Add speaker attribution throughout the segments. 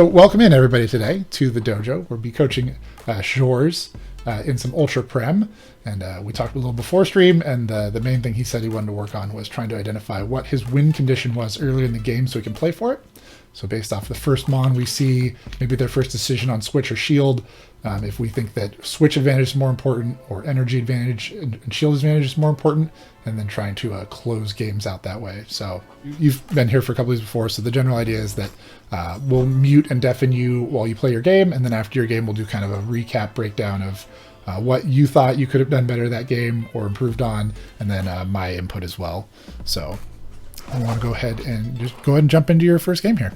Speaker 1: So welcome in everybody today to the dojo. We'll be coaching Sjors in some Ultra Prem, and we talked a little before stream, and the main thing he said he wanted to work on was trying to identify what his win condition was earlier in the game so he can play for it. So based off the first mon, we see maybe their first decision on switch or shield. If we think that switch advantage is more important, or energy advantage and shield advantage is more important, and then trying to close games out that way. So you've been here for a couple of weeks before, so the general idea is that we'll mute and deafen you while you play your game, and then after your game we'll do kind of a recap breakdown of what you thought you could have done better that game or improved on, and then my input as well. So I want to go ahead and jump into your first game here.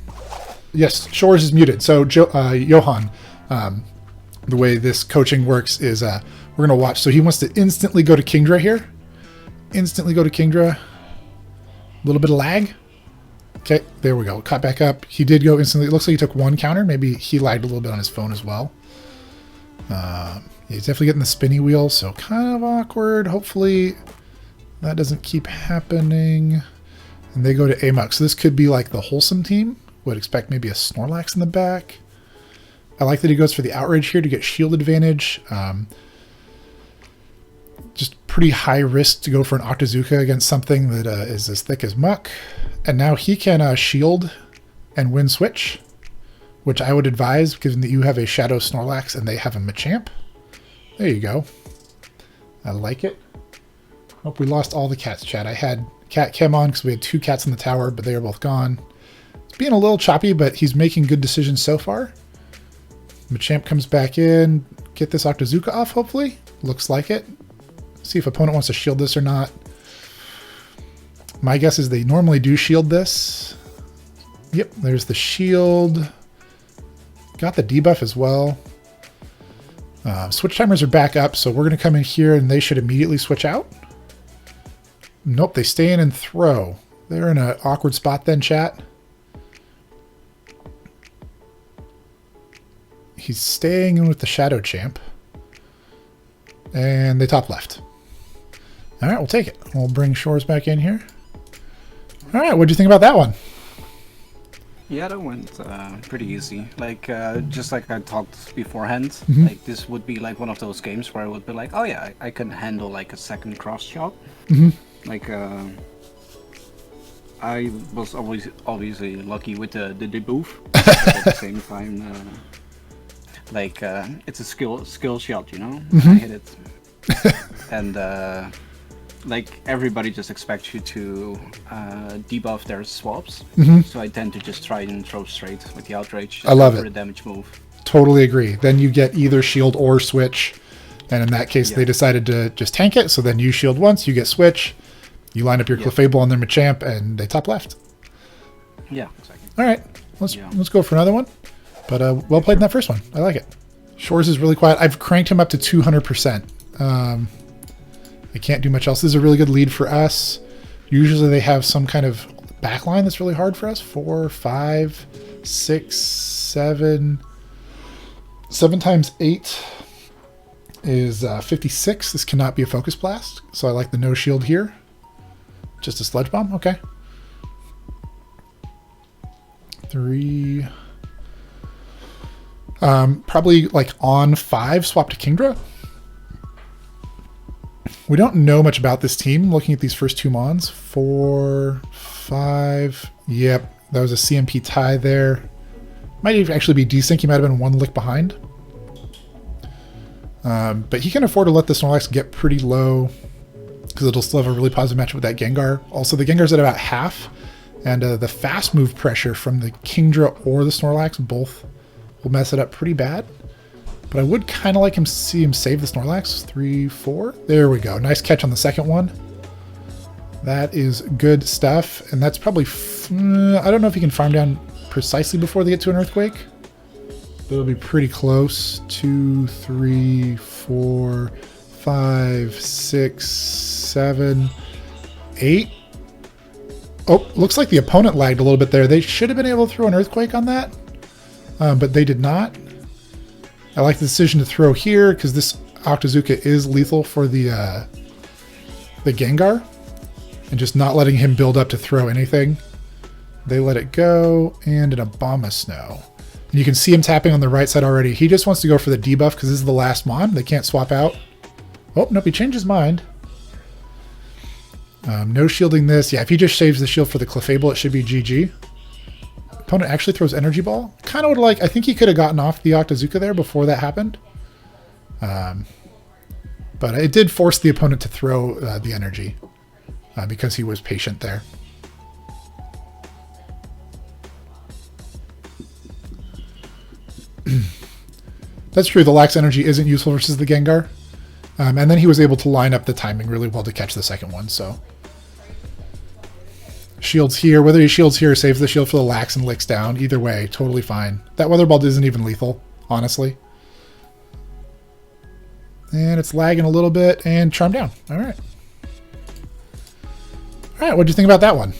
Speaker 1: Yes, Sjors is muted. So Johan, the way this coaching works is we're going to watch. So he wants to instantly go to Kingdra here. Instantly go to Kingdra. A little bit of lag. Okay, there we go. Caught back up. He did go instantly. It looks like he took one counter. Maybe he lagged a little bit on his phone as well. He's definitely getting the spinny wheel, so kind of awkward. Hopefully that doesn't keep happening. And they go to Amok. So this could be like the wholesome team. Would expect maybe a Snorlax in the back. I like that he goes for the outrage here to get shield advantage. Just pretty high risk to go for an Octazooka against something that is as thick as muck. And now he can shield and win switch, which I would advise given that you have a Shadow Snorlax and they have a Machamp. There you go. I like it. Hope we lost all the cats, chat. I had Cat Chem on because we had two cats in the tower, but they are both gone. It's being a little choppy, but he's making good decisions so far. Machamp comes back in. Get this Octazooka off, hopefully. Looks like it. See if opponent wants to shield this or not. My guess is they normally do shield this. Yep, there's the shield. Got the debuff as well. Switch timers are back up, so we're going to come in here and they should immediately switch out. Nope, they stay in and throw. They're in an awkward spot then, chat. He's staying in with the Shadow Champ. And they top left. All right, we'll take it. We'll bring Sjors back in here. All right, what do you think about that one?
Speaker 2: Yeah, that went pretty easy. Like, just like I talked beforehand, like this would be like one of those games where I would be like, oh yeah, I can handle like a second cross shot. Like, I was obviously lucky with the debuff, but at the same time, like it's a skill shot, you know. I hit it, and like everybody just expects you to debuff their swaps, so I tend to just try and throw straight with the outrage.
Speaker 1: I love it.
Speaker 2: The damage move.
Speaker 1: Totally agree. Then you get either shield or switch, and in that case, they decided to just tank it. So then you shield once, you get switch, you line up your Clefable on their Machamp, and they top left.
Speaker 2: Yeah, exactly.
Speaker 1: All right, let's go for another one. But well played in that first one. I like it. Sjors is really quiet. I've cranked him up to 200%. I can't do much else. This is a really good lead for us. Usually they have some kind of backline that's really hard for us. 4, 5, 6, 7. 7 times 8 is 56. This cannot be a Focus Blast. So I like the no shield here. Just a Sludge Bomb. Okay. 3. Probably like on 5, swap to Kingdra. We don't know much about this team looking at these first two mons. 4, 5. Yep, that was a CMP tie there. Might actually be desync. He might have been one lick behind. But he can afford to let the Snorlax get pretty low because it'll still have a really positive matchup with that Gengar. Also, the Gengar's at about half, and the fast move pressure from the Kingdra or the Snorlax both will mess it up pretty bad. But I would kind of like see him save the Snorlax. 3, 4. There we go. Nice catch on the second one. That is good stuff. And that's probably... I don't know if he can farm down precisely before they get to an Earthquake. But it'll be pretty close. 2, 3, 4, 5, 6, 7, 8. Oh, looks like the opponent lagged a little bit there. They should have been able to throw an Earthquake on that. But they did not. I like the decision to throw here because this Octazooka is lethal for the Gengar, and just not letting him build up to throw anything. They let it go, and an Abomasnow. And you can see him tapping on the right side already. He just wants to go for the debuff because this is the last mon. They can't swap out. Oh, nope, he changed his mind. No shielding this. Yeah, if he just saves the shield for the Clefable, it should be GG. Opponent actually throws Energy Ball. Kind of would like, I think he could have gotten off the Octazooka there before that happened. But it did force the opponent to throw the energy because he was patient there. That's true. The Lax Energy isn't useful versus the Gengar. And then he was able to line up the timing really well to catch the second one. So shields here. Whether he shields here or saves the shield for the Lax and licks down, either way, totally fine. That Weather Ball isn't even lethal, honestly. And it's lagging a little bit, and Charm down. All right. All right, what'd you think about that one?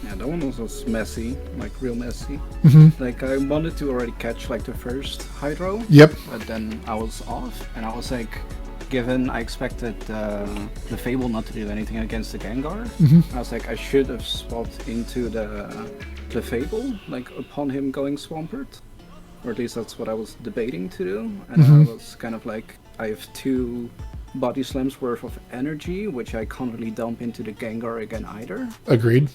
Speaker 2: Yeah, that one was messy, like real messy.
Speaker 1: Mm-hmm.
Speaker 2: Like I wanted to already catch like the first Hydro.
Speaker 1: Yep.
Speaker 2: But then I was off, and I was like, given I expected the Fable not to do anything against the Gengar, I was like, I should have swapped into the Fable, like upon him going Swampert. Or at least that's what I was debating to do. And I was kind of like, I have 2 Body Slams worth of energy, which I can't really dump into the Gengar again either.
Speaker 1: Agreed.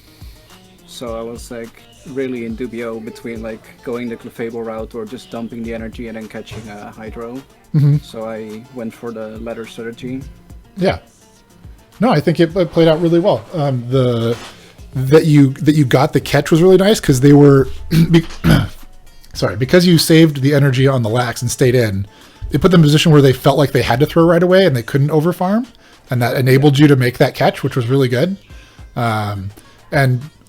Speaker 2: So I was like really in dubio between like going the Clefable route or just dumping the energy and then catching a Hydro. So I went for the latter strategy. Yeah.
Speaker 1: No, I think it played out really well. That you got the catch was really nice because they were because you saved the energy on the Lax and stayed in. It put them in a position where they felt like they had to throw right away and they couldn't overfarm, and that enabled you to make that catch, which was really good. And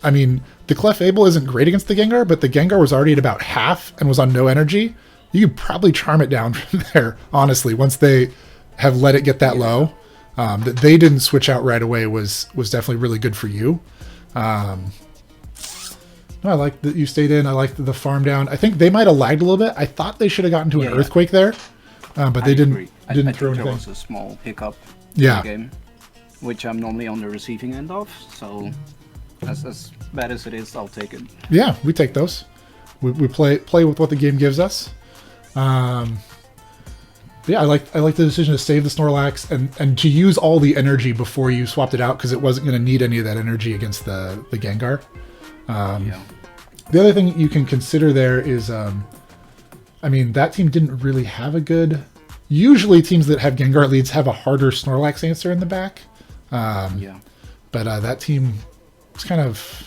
Speaker 1: I mean, the Clefable isn't great against the Gengar, but the Gengar was already at about half and was on no energy. You could probably charm it down from there, honestly, once they have let it get that low. That they didn't switch out right away was definitely really good for you. No, I like that you stayed in. I liked the farm down. I think they might have lagged a little bit. I thought they should have gotten to an Earthquake there, but they didn't throw anything.
Speaker 2: There was a small hiccup in the game, which I'm normally on the receiving end of. So as bad as it is, I'll take it.
Speaker 1: Yeah, we take those. We play with what the game gives us. Yeah, I like the decision to save the Snorlax and to use all the energy before you swapped it out because it wasn't going to need any of that energy against the Gengar. The other thing you can consider there is, I mean, that team didn't really have a good... Usually teams that have Gengar leads have a harder Snorlax answer in the back. But that team was kind of...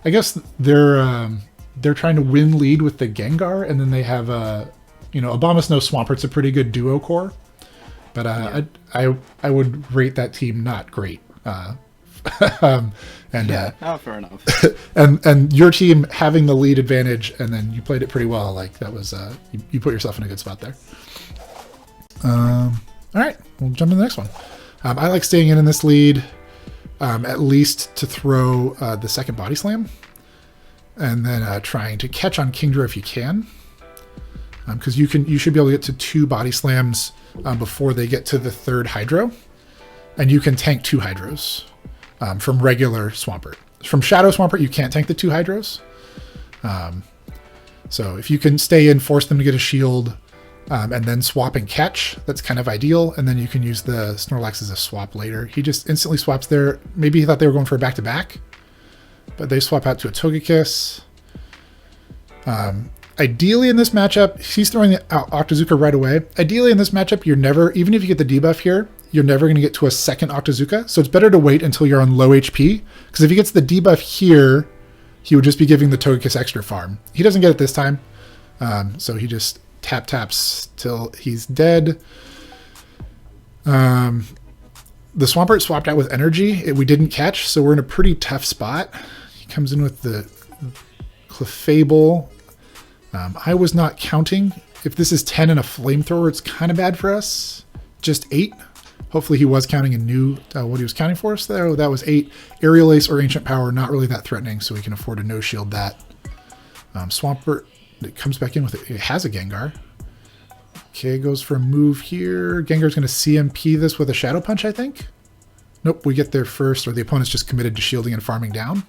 Speaker 1: I guess they're trying to win lead with the Gengar, and then they have Abomasnow Swampert's a pretty good duo core. But I would rate that team not great. Fair
Speaker 2: enough.
Speaker 1: and your team having the lead advantage, and then you played it pretty well. Like that was you put yourself in a good spot there. All right, we'll jump to the next one. I like staying in this lead, at least to throw the second Body Slam, and then trying to catch on Kingdra if you can, because you should be able to get to 2 Body Slams before they get to the 3rd Hydro, and you can tank 2 Hydros. From regular Swampert. From Shadow Swampert, you can't tank the 2 Hydros. So if you can stay in, force them to get a shield, and then swap and catch, that's kind of ideal. And then you can use the Snorlax as a swap later. He just instantly swaps there. Maybe he thought they were going for a back-to-back, but they swap out to a Togekiss. Ideally in this matchup, he's throwing the Octazooka right away. Ideally in this matchup, you're never, even if you get the debuff here, you're never going to get to a second Octazooka. So it's better to wait until you're on low HP. Because if he gets the debuff here, he would just be giving the Togekiss extra farm. He doesn't get it this time. So he just taps till he's dead. The Swampert swapped out with energy. We didn't catch, so we're in a pretty tough spot. He comes in with the Clefable. I was not counting. If this is 10 and a Flamethrower, it's kind of bad for us. Just 8. Hopefully he was counting and knew what he was counting for us, though. That was 8. Aerial Ace or Ancient Power, not really that threatening, so we can afford to no-shield that. Swampert, it comes back in with it. It has a Gengar. Okay, goes for a move here. Gengar's going to CMP this with a Shadow Punch, I think. Nope, we get there first, or the opponent's just committed to shielding and farming down.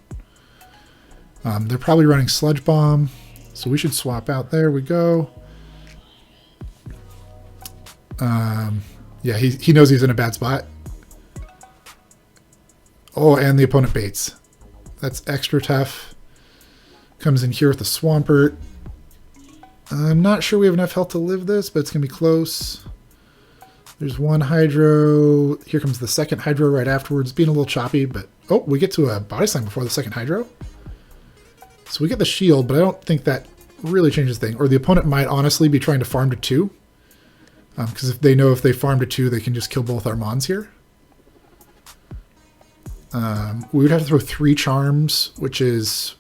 Speaker 1: They're probably running Sludge Bomb. So we should swap out. There we go. Yeah, he knows he's in a bad spot. Oh, and the opponent baits. That's extra tough. Comes in here with the Swampert. I'm not sure we have enough health to live this, but it's going to be close. There's one Hydro. Here comes the second Hydro right afterwards. Being a little choppy, but... Oh, we get to a Body Slam before the second Hydro. So we get the shield, but I don't think that really changes the thing. Or the opponent might honestly be trying to farm to 2. Because if they know if they farm to 2, they can just kill both our Mons here. We would have to throw 3 charms, which is...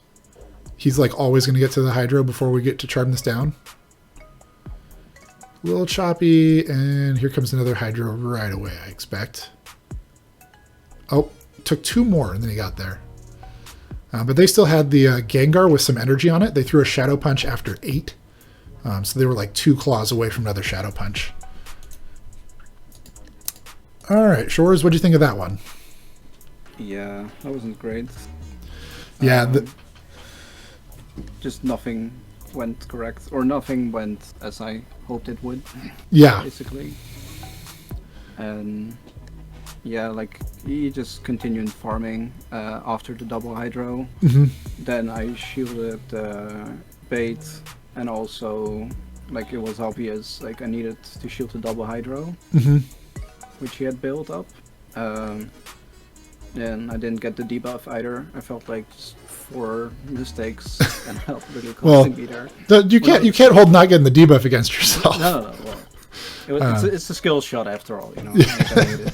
Speaker 1: He's like always going to get to the Hydro before we get to charm this down. A little choppy, and here comes another Hydro right away, I expect. Oh, took 2 more, and then he got there. But they still had the Gengar with some energy on it. They threw a Shadow Punch after 8. So they were like 2 claws away from another Shadow Punch. All right, Sjors, what do you think of that one?
Speaker 2: Yeah, that wasn't great.
Speaker 1: Yeah,
Speaker 2: just nothing went correct, or nothing went as I hoped it would.
Speaker 1: Yeah.
Speaker 2: Basically. And yeah, like he just continued farming after the double Hydro. Then I shielded bait, and also like it was obvious like I needed to shield the double Hydro, which he had built up. And I didn't get the debuff either. I felt like just 4 mistakes and not really costing me there.
Speaker 1: You can't hold not getting the debuff against yourself.
Speaker 2: No. Well, it's a skill shot after all, you know. Yeah.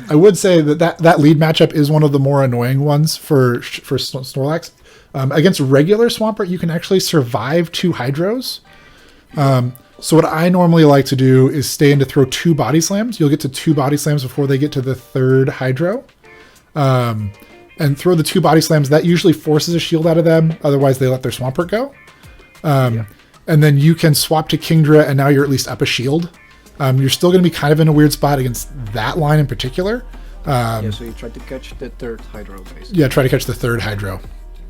Speaker 1: I would say that lead matchup is one of the more annoying ones for Snorlax. Against regular Swampert, you can actually survive 2 Hydros. So what I normally like to do is stay in to throw 2 Body Slams. You'll get to 2 Body Slams before they get to the 3rd Hydro. And throw the 2 Body Slams. That usually forces a shield out of them. Otherwise, they let their Swampert go. And then you can swap to Kingdra, and now you're at least up a shield. You're still going to be kind of in a weird spot against that line in particular.
Speaker 2: So you try to catch the 3rd Hydro, basically.
Speaker 1: Yeah, try to catch the 3rd Hydro.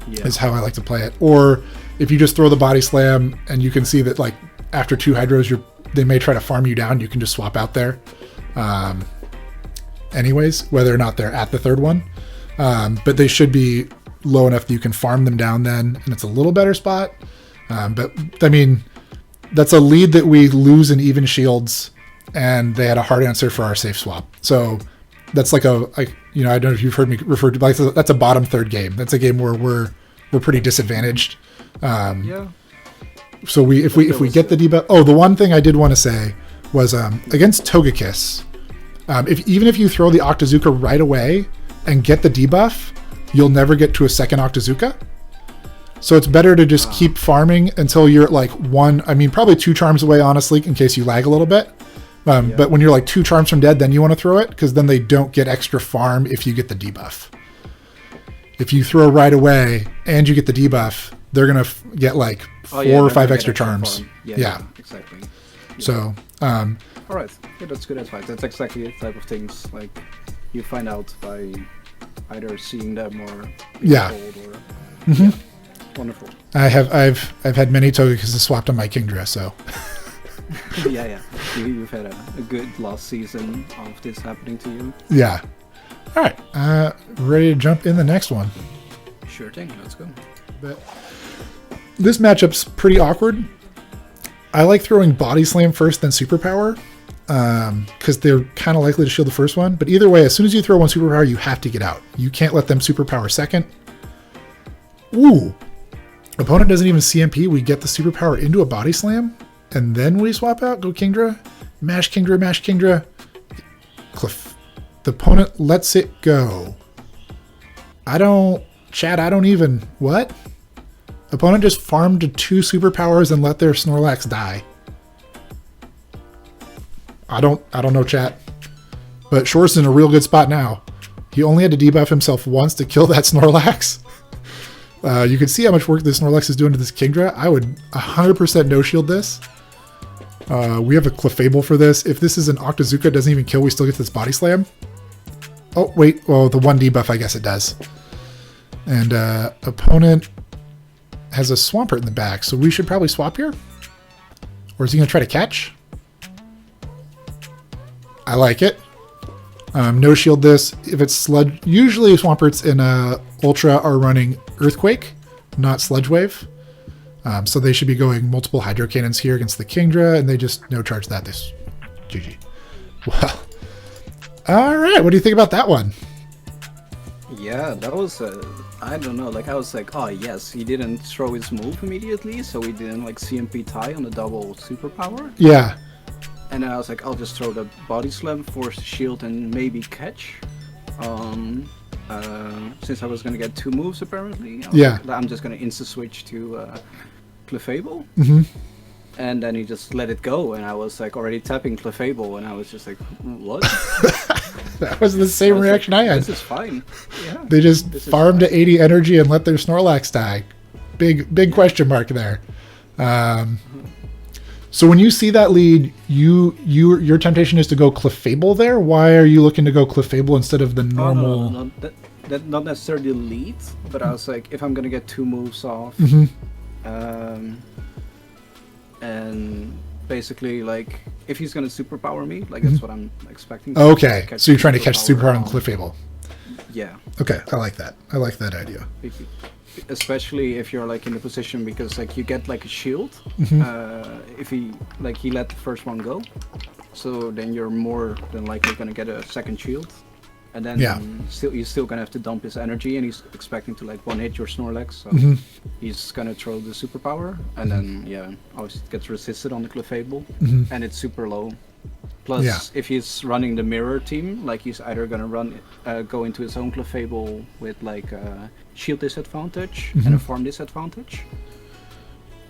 Speaker 1: Is how I like to play it. Or if you just throw the Body Slam, and you can see that like after 2 Hydros, they may try to farm you down. You can just swap out there. Anyways, whether or not they're at the 3rd one. But they should be low enough that you can farm them down then, and it's a little better spot. But, I mean, that's a lead that we lose in even shields, and they had a hard answer for our safe swap. So that's like I don't know if you've heard me refer to, like, that's a bottom 3rd game. That's a game where we're pretty disadvantaged. So if we get the debuff... Oh, the one thing I did want to say was against Togekiss, even if you throw the Octazooka right away and get the debuff, you'll never get to a second Octazooka. So it's better to just keep farming until you're at like 1... I mean, probably 2 charms away, honestly, in case you lag a little bit. But when you're like 2 charms from dead, then you want to throw it, because then they don't get extra farm if you get the debuff. If you throw right away and you get the debuff, they're going to get like 4 or 5 extra charms. Yeah,
Speaker 2: exactly. Yeah.
Speaker 1: So,
Speaker 2: all right. Yeah, that's good advice. That's exactly the type of things like you find out by either seeing them or being told or yeah. Wonderful.
Speaker 1: I've had many Togekisses swapped on my Kingdra, so.
Speaker 2: yeah. You've had a good last season of this happening to you.
Speaker 1: Yeah. All right. Ready to jump in the next one?
Speaker 2: Sure thing. Let's go.
Speaker 1: But this matchup's pretty awkward. I like throwing Body Slam first, then Superpower, because they're kind of likely to shield the first one. But either way, as soon as you throw one Superpower, you have to get out. You can't let them Superpower second. Ooh. Opponent doesn't even CMP. We get the Superpower into a Body Slam, and then we swap out, go Kingdra, mash Kingdra, mash Kingdra. The opponent lets it go. I don't even... What? Opponent just farmed to 2 superpowers and let their Snorlax die. I don't know, chat. But Sjors is in a real good spot now. He only had to debuff himself once to kill that Snorlax. You can see how much work this Snorlax is doing to this Kingdra. I would 100% no-shield this. We have a Clefable for this. If this is an Octazooka, it doesn't even kill, we still get this Body Slam. Oh, wait. Well, the 1 debuff, I guess it does. And opponent has a Swampert in the back, so we should probably swap here. Or is he going to try to catch? I like it. No shield this. If it's Sludge, usually Swamperts in Ultra are running Earthquake, not Sludge Wave. So they should be going multiple Hydro Cannons here against the Kingdra, and they just no charge that. This GG. Well, all right. What do you think about that one?
Speaker 2: Yeah, that was I don't know. Like I was like, oh yes, he didn't throw his move immediately, so he didn't like CMP tie on the double superpower.
Speaker 1: Yeah.
Speaker 2: And I was like, I'll just throw the body slam, force the shield, and maybe catch. Since I was gonna get 2 moves apparently. I'm just gonna insta switch to Clefable.
Speaker 1: Mm-hmm.
Speaker 2: And then he just let it go, and I was like already tapping Clefable, and I was just like, what?
Speaker 1: That was the same reaction I had.
Speaker 2: This is fine. Yeah.
Speaker 1: They just farmed to 80 energy and let their Snorlax die. Big question mark there. So when you see that lead, your temptation is to go Clefable there. Why are you looking to go Clefable instead of the normal?
Speaker 2: No. That not necessarily lead, but I was like, if I'm gonna get 2 moves off, and basically like if he's gonna superpower me, like that's what I'm expecting.
Speaker 1: Okay, so you're trying to catch superpower on Clefable.
Speaker 2: Yeah.
Speaker 1: Okay, I like that. I like that idea.
Speaker 2: Especially if you're like in the position, because like you get like a shield if he let the first one go, so then you're more than likely gonna get a second shield, and then you're still gonna have to dump his energy, and he's expecting to like 1-hit your Snorlax, so he's gonna throw the superpower, and then obviously it gets resisted on the Clefable, and it's super low. Plus, if he's running the mirror team, like he's either gonna go into his own Clefable with like a shield disadvantage and a farm disadvantage.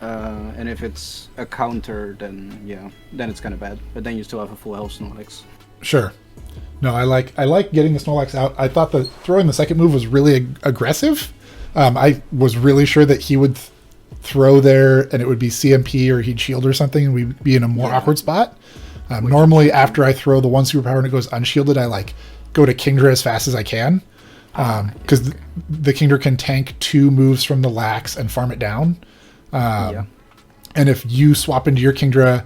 Speaker 2: And if it's a counter, then it's kind of bad. But then you still have a full health Snorlax.
Speaker 1: Sure. No, I like getting the Snorlax out. I thought the throwing the second move was really aggressive. I was really sure that he would throw there and it would be CMP or he'd shield or something, and we'd be in a more awkward spot. Normally, after I throw the one superpower and it goes unshielded, I like go to Kingdra as fast as I can, because the Kingdra can tank 2 moves from the Lax and farm it down. And if you swap into your Kingdra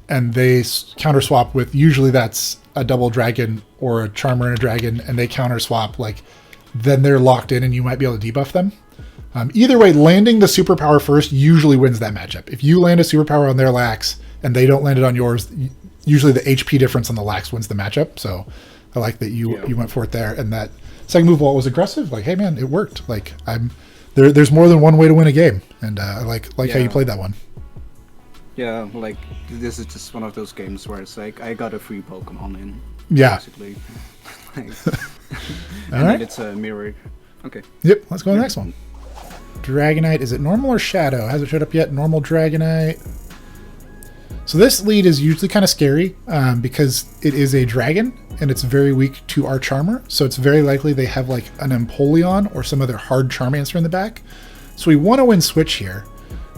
Speaker 1: and they counter swap with, usually that's a double dragon or a Charmer and a dragon, and they counter swap, like then they're locked in and you might be able to debuff them. Either way, landing the superpower first usually wins that matchup. If you land a superpower on their Lax and they don't land it on yours, usually the HP difference on the Lax wins the matchup. So I like that you went for it there. And that second move, while it was aggressive, like, hey man, it worked. Like there's more than one way to win a game, and I like how you played that one.
Speaker 2: Yeah, like this is just one of those games where it's like I got a free Pokemon in.
Speaker 1: Yeah.
Speaker 2: Basically. And
Speaker 1: then
Speaker 2: it's a mirrored. Okay.
Speaker 1: Yep. Let's go to the next one. Dragonite. Is it normal or Shadow? Hasn't showed up yet. Normal Dragonite. So this lead is usually kind of scary because it is a dragon and it's very weak to our Charmer. So it's very likely they have like an Empoleon or some other hard Charm answer in the back. So we want to win switch here.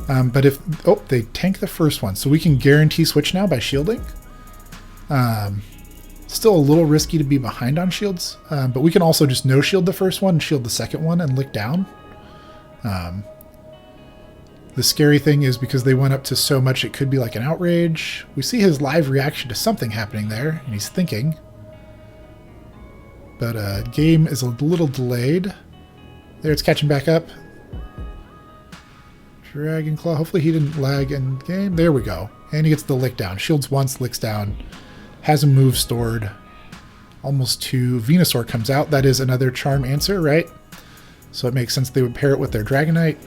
Speaker 1: But if they tank the first one, so we can guarantee switch now by shielding. Still a little risky to be behind on shields, but we can also just no shield the first one, shield the second one, and lick down. The scary thing is because they went up to so much, it could be like an outrage. We see his live reaction to something happening there, and he's thinking. But game is a little delayed. There, it's catching back up. Dragon Claw. Hopefully he didn't lag in game. There we go. And he gets the lick down. Shields once, licks down. Has a move stored. Almost 2. Venusaur comes out. That is another charm answer, right? So it makes sense they would pair it with their Dragonite.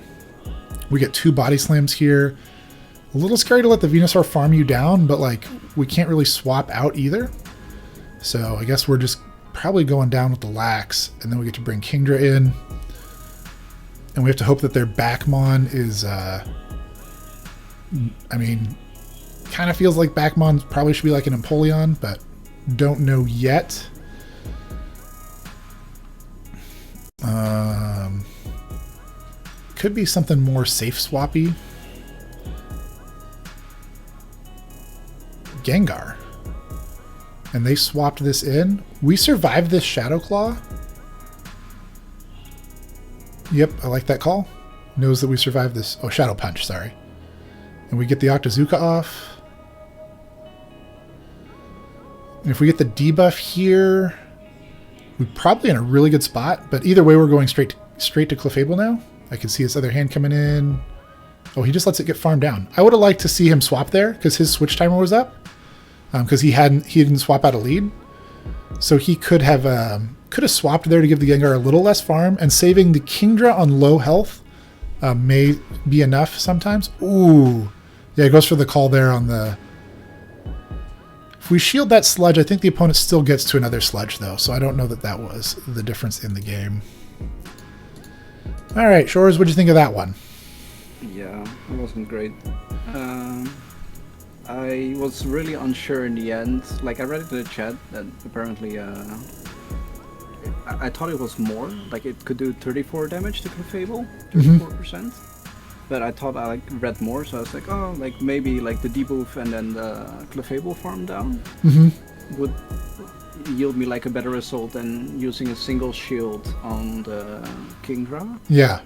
Speaker 1: We get 2 body slams here. A little scary to let the Venusaur farm you down, but like we can't really swap out either. So I guess we're just probably going down with the Lax, and then we get to bring Kingdra in. And we have to hope that their Backmon is, I mean, kind of feels like Backmon probably should be like an Empoleon, but don't know yet. Could be something more safe swappy. Gengar. And they swapped this in. We survived this Shadow Claw. Yep, I like that call. knows that we survived this. Oh, Shadow Punch, sorry. And we get the Octazooka off. And if we get the debuff here, we're probably in a really good spot. But either way, we're going straight to Clefable now. I can see his other hand coming in. Oh, he just lets it get farmed down. I would have liked to see him swap there because his switch timer was up. Because he didn't swap out a lead. So he could have swapped there to give the Gengar a little less farm, and saving the Kingdra on low health may be enough sometimes. Ooh. Yeah, it goes for the call there on the... If we shield that Sludge, I think the opponent still gets to another Sludge, though, so I don't know that that was the difference in the game. All right, Sjors, what'd you think of that one?
Speaker 2: Yeah, it wasn't great. I was really unsure in the end. Like, I read it in the chat that apparently I thought it was more. Like, it could do 34 damage to Clefable, 34%. But I thought I read more, so I was like, oh, like maybe like the debuff and then the Clefable farm down would yield me like a better result than using a single shield on the Kingdra.
Speaker 1: Yeah.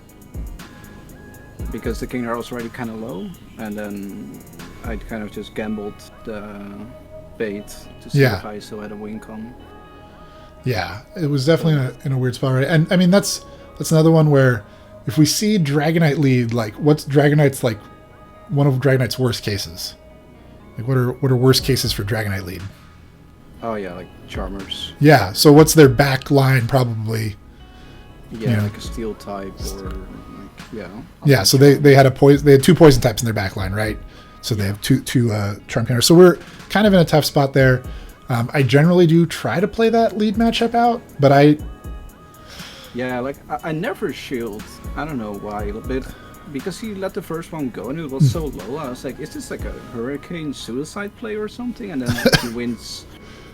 Speaker 2: Because the Kingdra was already kind of low, and then I kind of just gambled the bait to see if I still had a win con.
Speaker 1: Yeah, it was definitely in a weird spot, right? And I mean, that's another one where if we see Dragonite lead, like what's Dragonite's like one of Dragonite's worst cases? Like what are worst cases for Dragonite lead?
Speaker 2: Oh yeah, like Charmers.
Speaker 1: Yeah, so what's their back line probably?
Speaker 2: Yeah, like a steel type or like, yeah.
Speaker 1: Yeah, so they had they had two poison types in their back line, right? So they have two charm counters. So we're kind of in a tough spot there. I generally do try to play that lead matchup out, but
Speaker 2: yeah, like I never shield. I don't know why, but because he let the first one go and it was so low, I was like, is this like a Hurricane suicide play or something? And then he wins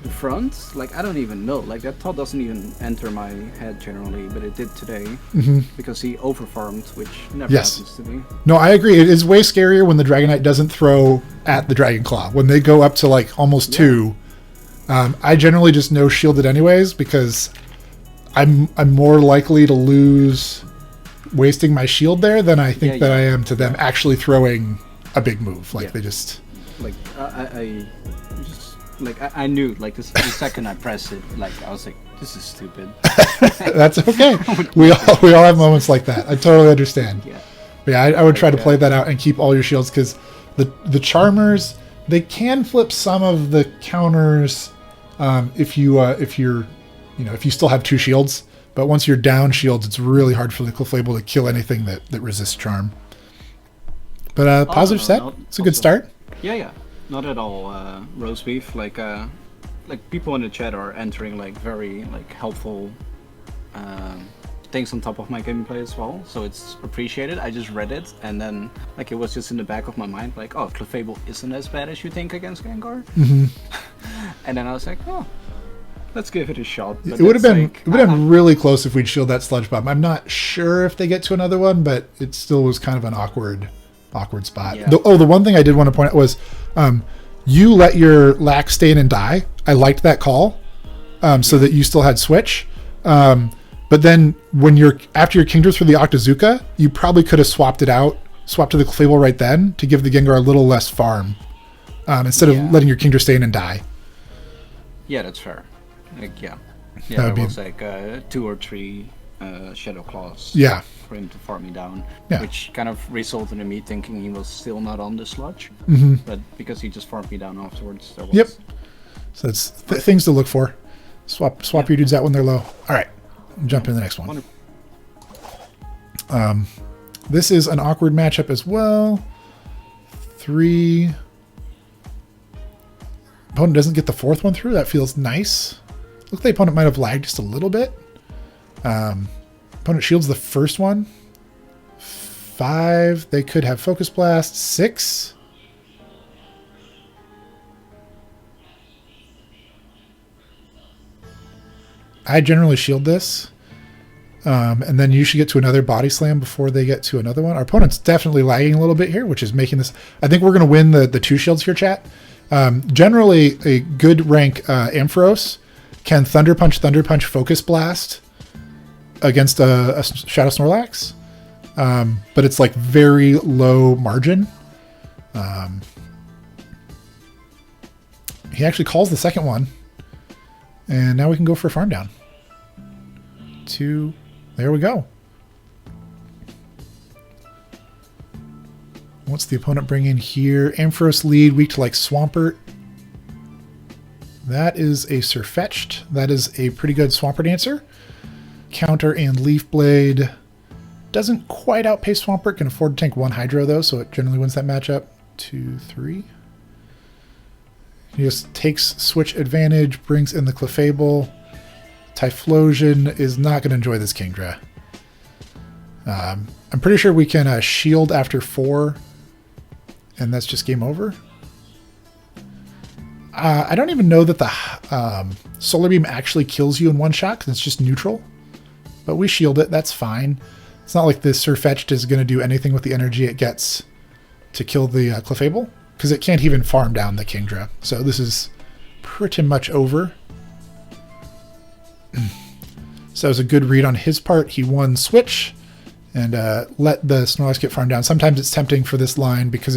Speaker 2: the front. Like, I don't even know. Like, that thought doesn't even enter my head generally, but it did today because he overfarmed, which never happens to me.
Speaker 1: No, I agree. It is way scarier when the Dragonite doesn't throw at the Dragon Claw. When they go up to like almost 2, I generally just no shield it anyways because I'm more likely to lose wasting my shield there than I think that I am to them actually throwing a big move. Like they just
Speaker 2: like I knew like the second I pressed it, like I was like, this is stupid.
Speaker 1: That's okay. we all have moments like that. I totally understand. But yeah, I would try to play that out and keep all your shields because the Charmers, they can flip some of the counters if you still have 2 shields. But once you're down shields, it's really hard for the Clefable to kill anything that resists charm. But positive set. It's a good start.
Speaker 2: Yeah. Not at all roast beef. Like people in the chat are entering like very like helpful things on top of my gameplay as well, so it's appreciated. I just read it and then like it was just in the back of my mind, like, oh, Clefable isn't as bad as you think against Gengar. And then I was like, oh, let's give it a shot. But
Speaker 1: it would have been really close if we'd shield that Sludge Bomb. I'm not sure if they get to another one, but it still was kind of an awkward spot. The one thing I did want to point out was you let your Lax stay in and die. I liked that call so that you still had switch. But then after your Kingdra through the Octazooka, you probably could have swapped to the Clefable right then to give the Gengar a little less farm instead of letting your Kingdra stay in and die.
Speaker 2: Yeah, that's fair. Like, there was like 2 or 3 Shadow Claws for him to farm me down, which kind of resulted in me thinking he was still not on the Sludge, but because he just farmed me down afterwards, there was...
Speaker 1: So that's things to look for. Swap your dudes out when they're low. All right, jump into the next one. This is an awkward matchup as well. 3. Opponent doesn't get the 4th one through. That feels nice. Looks like the opponent might have lagged just a little bit. Opponent shields the first one. 5. They could have Focus Blast. 6. I generally shield this. And then you should get to another Body Slam before they get to another one. Our opponent's definitely lagging a little bit here, which is making this... I think we're going to win the 2 shields here, chat. Generally, a good rank Ampharos can Thunder Punch, Focus Blast against a Shadow Snorlax. but it's like very low margin. He actually calls the second one, and now we can go for a farm down. 2, there we go. What's the opponent bring in here? Ampharos lead, weak to like Swampert. That is a Sirfetch'd. That is a pretty good Swampert answer. Counter and Leaf Blade. Doesn't quite outpace Swampert. Can afford to tank 1 Hydro though, so it generally wins that matchup. 2, 3. He just takes switch advantage, brings in the Clefable. Typhlosion is not going to enjoy this Kingdra. I'm pretty sure we can shield after 4, and that's just game over. I don't even know that the Solar Beam actually kills you in one shot, because it's just neutral. But we shield it, that's fine. It's not like this Sirfetch'd is going to do anything with the energy it gets to kill the Clefable, because it can't even farm down the Kingdra. So this is pretty much over. So it was a good read on his part. He won switch and let the Snorlax get farmed down. Sometimes it's tempting for this line because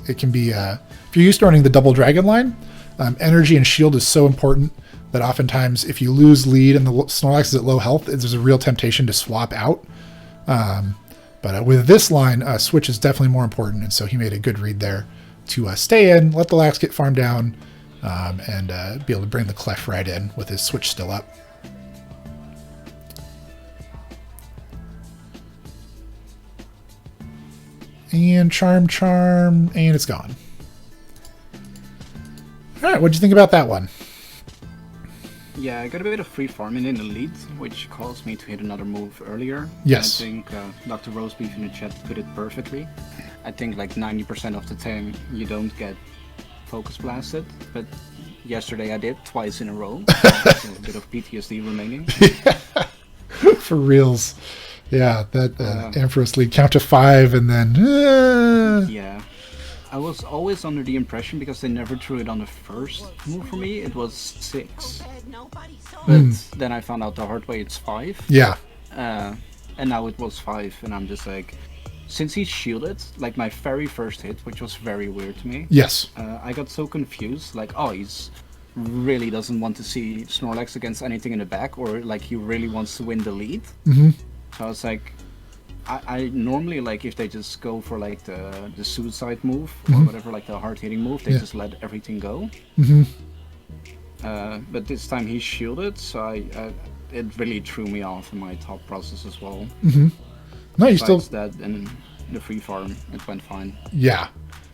Speaker 1: it can be, if you're used to running the double dragon line, energy and shield is so important that oftentimes if you lose lead and the Snorlax is at low health, there's a real temptation to swap out. But with this line, switch is definitely more important, and so he made a good read there to stay in, let the Lax get farmed down, and be able to bring the Clef right in with his switch still up. And Charm, and it's gone. All right, what'd you think about that one?
Speaker 2: Yeah, I got a bit of free farming in the lead, which caused me to hit another move earlier.
Speaker 1: Yes.
Speaker 2: I think Dr. Roastbeef in the chat put it perfectly. I think like 90% of the time you don't get focus blasted, but yesterday I did twice in a row. So a bit of PTSD remaining.
Speaker 1: For reals. Yeah, that Ampharos lead, count to 5 and then...
Speaker 2: Yeah. I was always under the impression, because they never threw it on the first move for me, it was 6. But then I found out the hard way it's 5.
Speaker 1: Yeah.
Speaker 2: And now it was 5, and I'm just like... Since he's shielded, like my very first hit, which was very weird to me.
Speaker 1: Yes.
Speaker 2: I got so confused, like, oh, he's really doesn't want to see Snorlax against anything in the back, or like he really wants to win the lead.
Speaker 1: Mm-hmm.
Speaker 2: So I was like, I normally, like, if they just go for like the suicide move or whatever, like the hard hitting move, they just let everything go. But this time he shielded, so it really threw me off in my thought process as well.
Speaker 1: No, you
Speaker 2: Besides
Speaker 1: still
Speaker 2: that, and the free farm, it went fine.
Speaker 1: Yeah,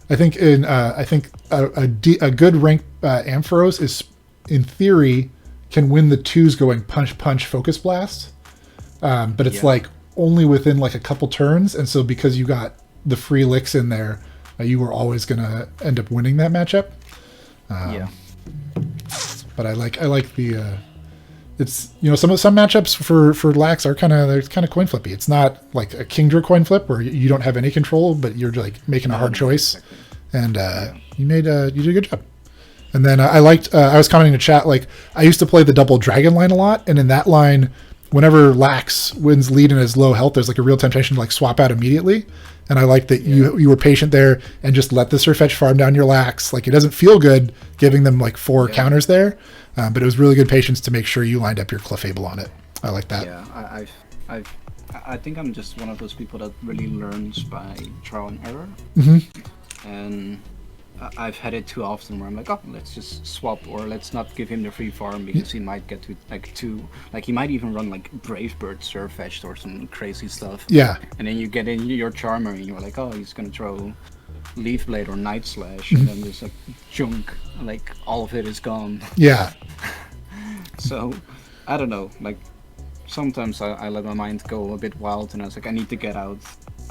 Speaker 1: I think a good rank Ampharos is, in theory, can win the 2s going punch focus blast, but it's like only within like a couple turns, and so because you got the free licks in there, you were always gonna end up winning that matchup. But I like the. It's, you know, some matchups for Lax are kind of coin flippy. It's not like a Kingdra coin flip where you don't have any control, but you're like making a hard choice, and you did a good job. And then I was commenting in the chat, like, I used to play the double dragon line a lot, and in that line, whenever Lax wins lead and is low health, there's like a real temptation to like swap out immediately. And I like that you were patient there and just let the Sirfetch'd farm down your Lax. Like, it doesn't feel good giving them like 4 counters there, but it was really good patience to make sure you lined up your Clefable on it. I like that.
Speaker 2: Yeah, I think I'm just one of those people that really learns by trial and error. And I've had it too often where I'm like, oh, let's just swap, or let's not give him the free farm because he might get to like 2, like he might even run like Brave Bird Sirfetch'd or some crazy stuff. Yeah. And then you get in your Charmer and you're like, oh, he's gonna throw Leaf Blade or Night Slash, and then there's like junk, like all of it is gone. Yeah. So, I don't know, like sometimes I let my mind go a bit wild, and I was like, I need to get out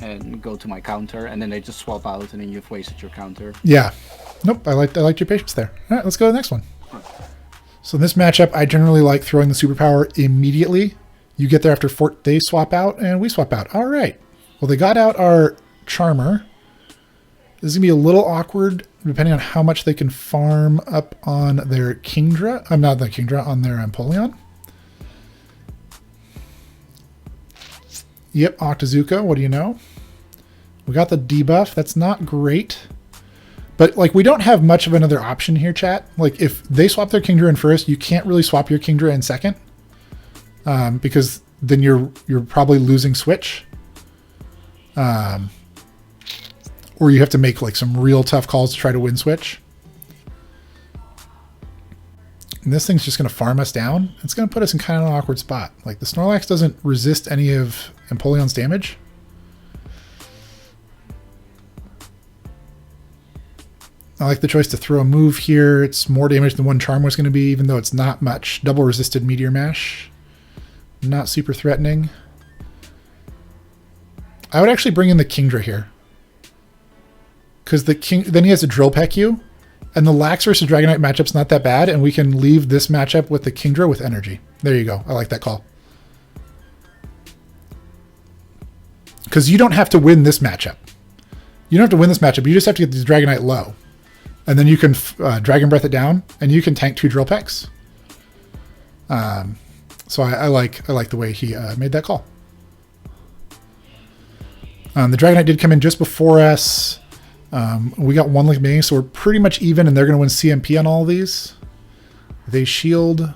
Speaker 2: and go to my counter, and then they just swap out, and then you've wasted your counter. Yeah. Nope, I liked your patience there. All right, let's go to the next one. So in this matchup, I generally like throwing the superpower immediately. You get there after they swap out, and we swap out. All right. Well, they got out our Charmer. This is going to be a little awkward, depending on how much they can farm up on their Kingdra. I'm not their Kingdra, on their Empoleon.
Speaker 1: Yep, Octazooka, what do you know? We got the debuff. That's not great. But, like, we don't have much of another option here, chat. Like, if they swap their Kingdra in first, you can't really swap your Kingdra in second. Because then you're probably losing switch. Or you have to make, like, some real tough calls to try to win switch. And this thing's just going to farm us down. It's going to put us in kind of an awkward spot. Like, the Snorlax doesn't resist any of Empoleon's damage. I like the choice to throw a move here. It's more damage than one Charm was going to be, even though it's not much. Double resisted Meteor Mash. Not super threatening. I would actually bring in the Kingdra here. Because then he has to Drill Peck you. And the Lax versus Dragonite matchup's not that bad, and we can leave this matchup with the Kingdra with energy. There you go. I like that call. Because you don't have to win this matchup. You don't have to win this matchup. You just have to get this Dragonite low. And then you can Dragon Breath it down, and you can tank 2 Drill Pecks. So I like the way he made that call. The Dragonite did come in just before us. We got 1 Link Ming, so we're pretty much even, and they're going to win CMP on all of these. They shield.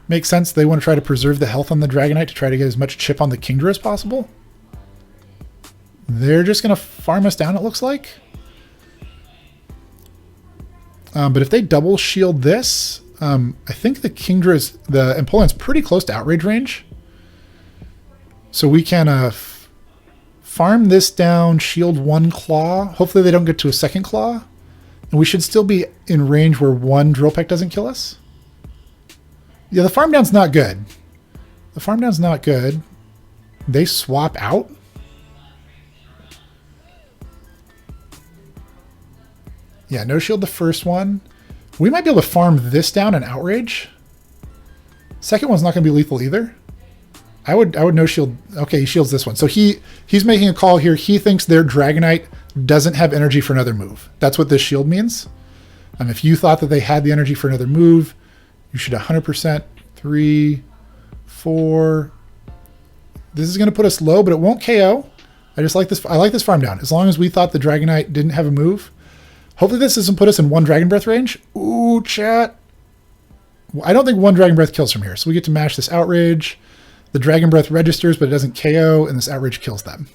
Speaker 1: Makes sense. They want to try to preserve the health on the Dragonite to try to get as much chip on the Kingdra as possible. They're just going to farm us down, it looks like. But if they double shield this, I think the Empoleon's pretty close to outrage range. So we can farm this down, shield 1 claw. Hopefully they don't get to a second claw. And we should still be in range where 1 Drill Peck doesn't kill us. Yeah, the farm down's not good. The farm down's not good. They swap out. Yeah, no shield the first one. We might be able to farm this down and outrage. Second one's not going to be lethal either. I would no shield. Okay, he shields this one. So he's making a call here. He thinks their Dragonite doesn't have energy for another move. That's what this shield means. If you thought that they had the energy for another move, you should 100%. 3, 4. This is going to put us low, but it won't KO. I just like this. I like this farm down. As long as we thought the Dragonite didn't have a move. Hopefully this doesn't put us in 1 Dragon Breath range. Ooh, chat. I don't think 1 Dragon Breath kills from here. So we get to mash this outrage. The Dragon Breath registers, but it doesn't KO, and this outrage kills them.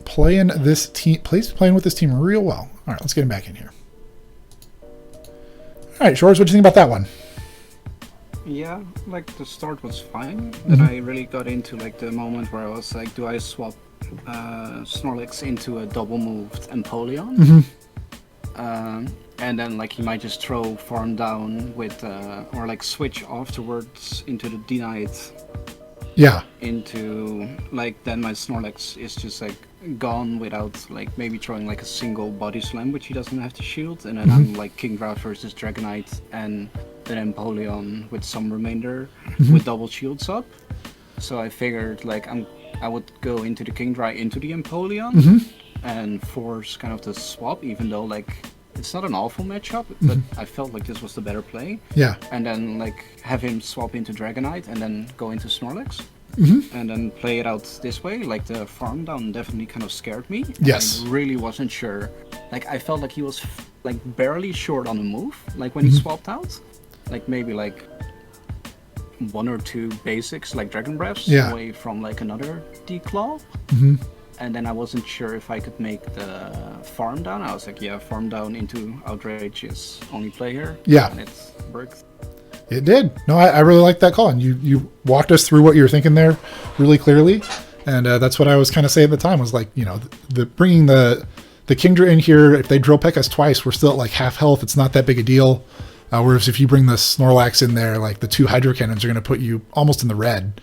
Speaker 1: Playing with this team real well. All right, let's get him back in here. All right, Sjors, what do you think about that one?
Speaker 2: Yeah, like the start was fine. Then I really got into like the moment where I was like, do I swap Snorlax into a double moved Empoleon? And then like he might just throw farm down with or like switch afterwards into the denied.
Speaker 1: Yeah.
Speaker 2: Into like then my Snorlax is just like gone without like maybe throwing like a single body slam, which he doesn't have to shield, and then I'm like Kingdra versus Dragonite and then Empoleon with some remainder with double shields up. So I figured like I would go into the Kingdra into the Empoleon and force kind of the swap, even though like it's not an awful matchup, but I felt like this was the better play. Yeah. And then like have him swap into Dragonite and then go into Snorlax. And then play it out this way. Like the farm down definitely kind of scared me. Yes. I really wasn't sure. Like I felt like he was like barely short on the move. Like when he swapped out, like maybe like 1 or 2 basics like Dragon Breaths away from like another declaw. And then I wasn't sure if I could make the farm down. I was like, yeah, farm down into outrage is only play here. Yeah. And it worked. It did. No, I really like that call. And you walked us through what you were thinking there really clearly. And that's what I was kind of saying at the time was like, you know, the bringing the Kingdra in here, if they drill peck us twice, we're still at like half health. It's not that big a deal. Whereas if you bring the Snorlax in there, like the 2 Hydro Cannons are going to put you almost in the red.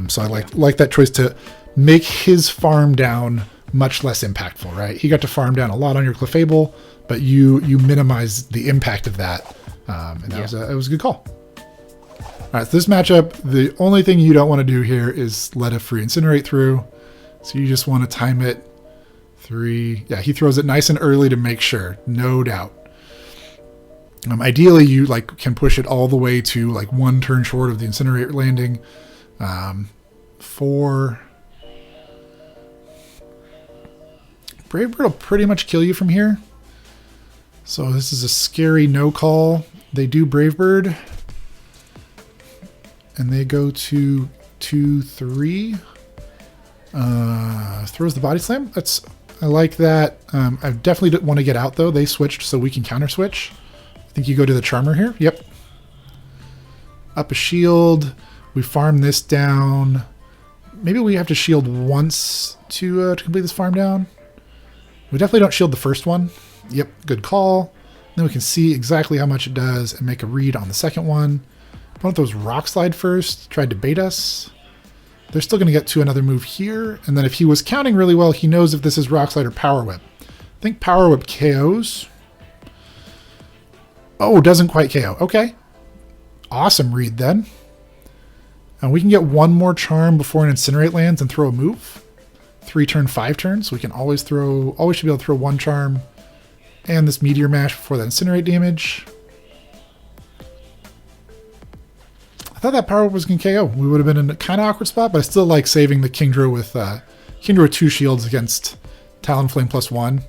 Speaker 2: So I like that choice to make his farm down much less impactful, right? He got to farm down a lot on your Clefable, but you minimize the impact of that. And that was a good call. All right, so this matchup, the only thing you don't want to do here is let a free Incinerate through. So you just want to time it 3. Yeah, he throws it nice and early to make sure, no doubt. Ideally, you like can push it all the way to like 1 turn short of the Incinerate landing.
Speaker 1: 4. Brave Bird will pretty much kill you from here. So this is a scary no call. They do Brave Bird. And they go to 2, 3. Throws the body slam. I like that. I definitely don't want to get out though. They switched so we can counter switch. I think you go to the Charmer here. Yep. Up a shield. We farm this down. Maybe we have to shield once to complete this farm down. We definitely don't shield the first one. Yep, good call. Then we can see exactly how much it does and make a read on the second one. One of those rock slide first. Tried to bait us. They're still going to get to another move here. And then if he was counting really well, he knows if this is rock slide or power whip. I think power whip KOs. Oh, doesn't quite KO. Okay. Awesome read then. And we can get one more charm before an incinerate lands and throw a move. 3 turn, 5 turns. So we can always should be able to throw one charm and this meteor mash before that incinerate damage. I thought that power was going to KO. We would have been in a kind of awkward spot, but I still like saving the Kingdra with 2 shields against Talonflame +1.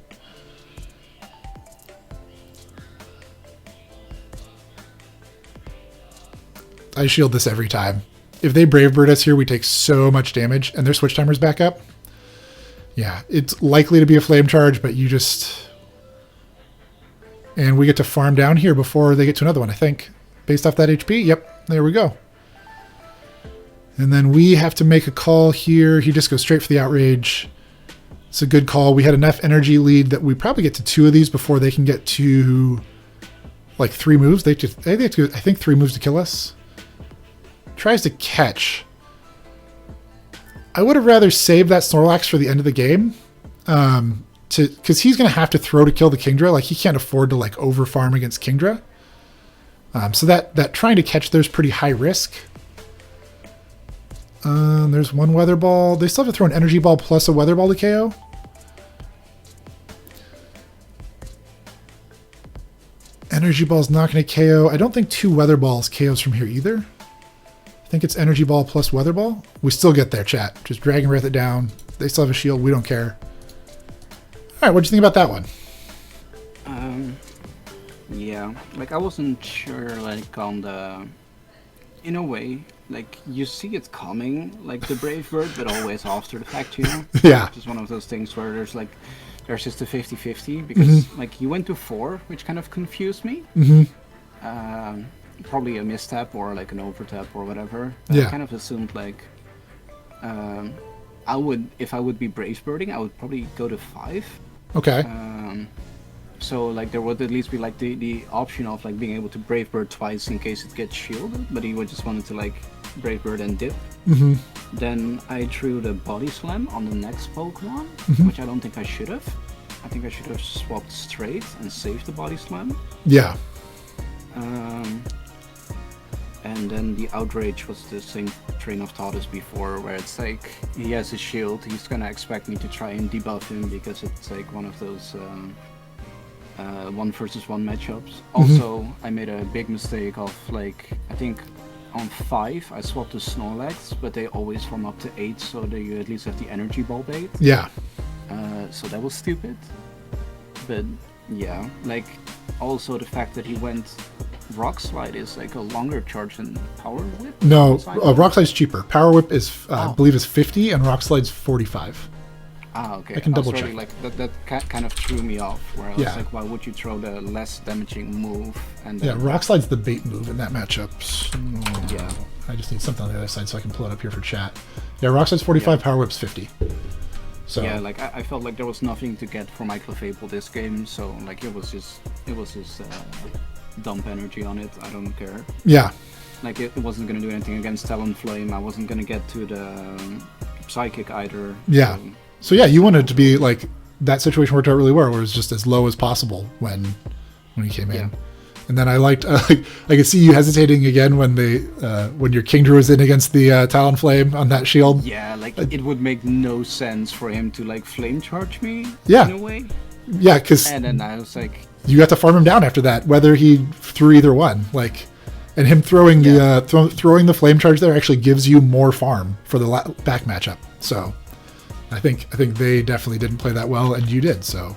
Speaker 1: I shield this every time. If they Brave Bird us here, we take so much damage, and their switch timer's back up. Yeah, it's likely to be a flame charge, but you just... And we get to farm down here before they get to another one, I think. Based off that HP, yep, there we go. And then we have to make a call here. He just goes straight for the outrage. It's a good call. We had enough energy lead that we probably get to 2 of these before they can get to like 3 moves. They have to, I think 3 moves to kill us. Tries to catch. I would have rather saved that Snorlax for the end of the game. Because he's going to have to throw to kill the Kingdra. Like, he can't afford to like over farm against Kingdra. So that trying to catch there's pretty high risk. There's one Weather Ball. They still have to throw an Energy Ball plus a Weather Ball to KO. Energy Ball's not going to KO. I don't think 2 Weather Balls KOs from here either. I think it's Energy Ball plus Weather Ball. We still get there, chat. Just Dragon Wrath it down. They still have a shield. We don't care. All right, what'd you think about that one?
Speaker 2: Yeah, like I wasn't sure, like on the, in a way, like you see it's coming, like the Brave Bird, but always after the fact, you know?
Speaker 1: Yeah.
Speaker 2: It's just one of those things where there's just a 50-50, because like you went to 4, which kind of confused me. Probably a mistap or like an overtap or whatever.
Speaker 1: Yeah.
Speaker 2: I kind of assumed like, if I would be Brave Birding, I would probably go to 5.
Speaker 1: Okay.
Speaker 2: So like there would at least be like the option of like being able to Brave Bird twice in case it gets shielded, but he would just wanted to like Brave Bird and dip. Then I threw the Body Slam on the next Pokemon, which I don't think I should have. I think I should have swapped straight and saved the Body Slam.
Speaker 1: Yeah.
Speaker 2: And then the Outrage was the same train of thought as before, where it's like he has a shield, he's gonna expect me to try and debuff him because it's like one of those 1 versus 1 matchups. Also, I made a big mistake of like, I think on 5 I swapped to Snorlax, but they always farm up to 8, so that you at least have the Energy Ball bait.
Speaker 1: Yeah.
Speaker 2: So that was stupid. But yeah, like also the fact that he went Rock Slide is like a longer charge than Power Whip?
Speaker 1: No, Rock Slide's cheaper. Power Whip is, I believe, is 50, and Rock Slide's 45.
Speaker 2: Ah, okay.
Speaker 1: I can double check.
Speaker 2: Like that kind of threw me off. Where I was like, why would you throw the less damaging move? And
Speaker 1: yeah, Rock Slide's the bait move in that matchup.
Speaker 2: Yeah.
Speaker 1: I just need something on the other side so I can pull it up here for chat. Yeah, Rock Slide's 45, Power Whip's 50. So
Speaker 2: yeah, like I felt like there was nothing to get for my Clefable this game, so like it was just dump energy on it. I don't care.
Speaker 1: Yeah.
Speaker 2: Like it wasn't gonna do anything against Talonflame. I wasn't gonna get to the Psychic either.
Speaker 1: Yeah. So yeah, you wanted it to be like that situation worked out really well, where it was just as low as possible when he came in. And then I liked, I could see you hesitating again when when your Kingdra was in against the Talonflame on that shield.
Speaker 2: Yeah, like it would make no sense for him to like flame charge me.
Speaker 1: Yeah.
Speaker 2: In a way.
Speaker 1: Yeah, because
Speaker 2: and then I was like,
Speaker 1: you got to farm him down after that, whether he threw either one. Like, And him throwing throwing the flame charge there actually gives you more farm for the back matchup. So I think they definitely didn't play that well, and you did. So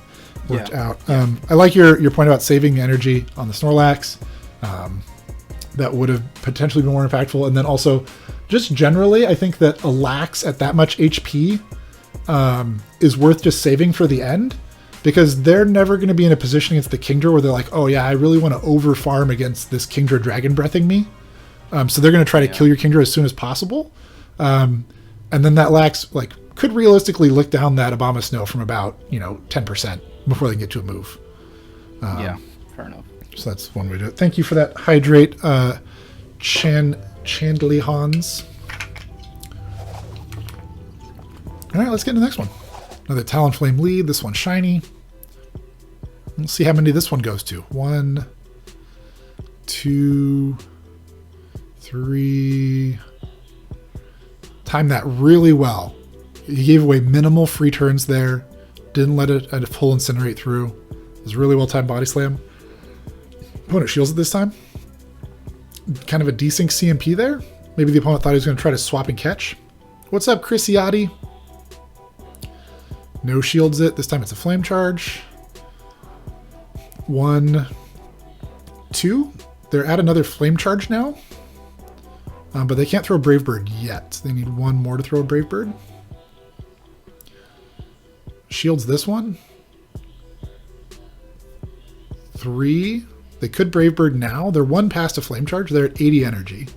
Speaker 1: worked out. I like your point about saving energy on the Snorlax. That would have potentially been more impactful. And then also, just generally, I think that a Lax at that much HP is worth just saving for the end, because they're never going to be in a position against the Kingdra where they're like, oh yeah, I really want to over farm against this Kingdra Dragon Breathing me. So they're going to try to kill your Kingdra as soon as possible. And then that Lax could realistically lick down that Abomasnow from about 10% before they can get to a move.
Speaker 2: Yeah, fair enough.
Speaker 1: So that's one way to do it. Thank you for that hydrate, Chandley Hans. All right, let's get into the next one. Another Talonflame lead. This one's shiny. Let's see how many this one goes to. 1, 2, 3. Timed that really well. He gave away minimal free turns there. Didn't let it a full incinerate through. It was a really well timed body slam. Opponent shields it this time. Kind of a desync CMP there. Maybe the opponent thought he was going to try to swap and catch. What's up, Chris Yachty? No shields it. This time it's a flame charge. 1, 2. They're at another flame charge now. But they can't throw Brave Bird yet. They need one more to throw a Brave Bird. Shields this one. 3. They could Brave Bird now. They're one past a flame charge. They're at 80 energy.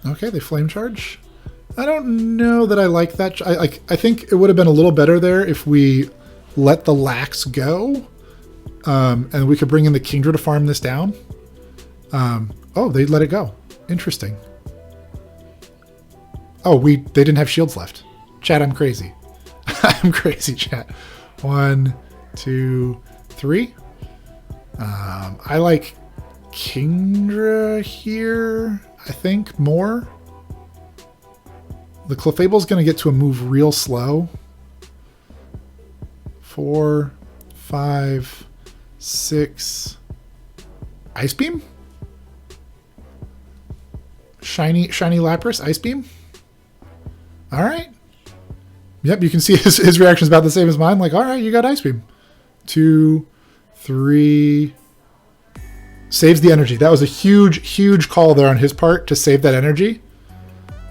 Speaker 1: Okay, they flame charge. I don't know that I like that. I think it would have been a little better there if we let the Lax go, and we could bring in the Kingdra to farm this down. Oh, they let it go. Interesting. Oh, they didn't have shields left. Chat, I'm crazy. I'm crazy, chat. 1, 2, 3. I like Kingdra here, I think, more. The Clefable's going to get to a move real slow. 4, 5, 6. Ice Beam? Shiny Lapras, Ice Beam? All right. Yep, you can see his reaction is about the same as mine. Like, all right, you got Ice Beam. 2, 3. Saves the energy. That was a huge call there on his part to save that energy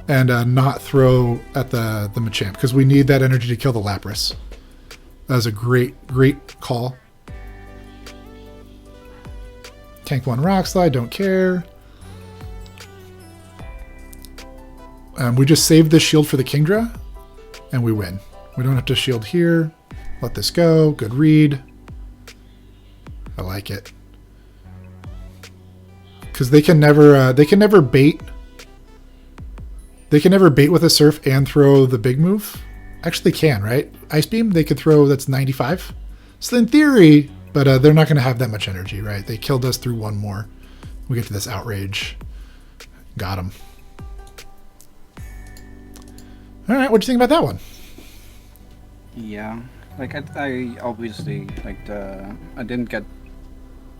Speaker 1: and not throw at the Machamp, because we need that energy to kill the Lapras. That was a great call. Tank 1 Rock Slide, don't care. We just saved this shield for the Kingdra, and we win. We don't have to shield here. Let this go. Good read. I like it. Because they can never bait. They can never bait with a Surf and throw the big move. Actually, they can, right? Ice Beam, they could throw, that's 95. So in theory, but they're not going to have that much energy, right? They killed us through one more. We get to this Outrage. Got him. All right, what do you think about that one?
Speaker 2: Yeah, like I obviously I didn't get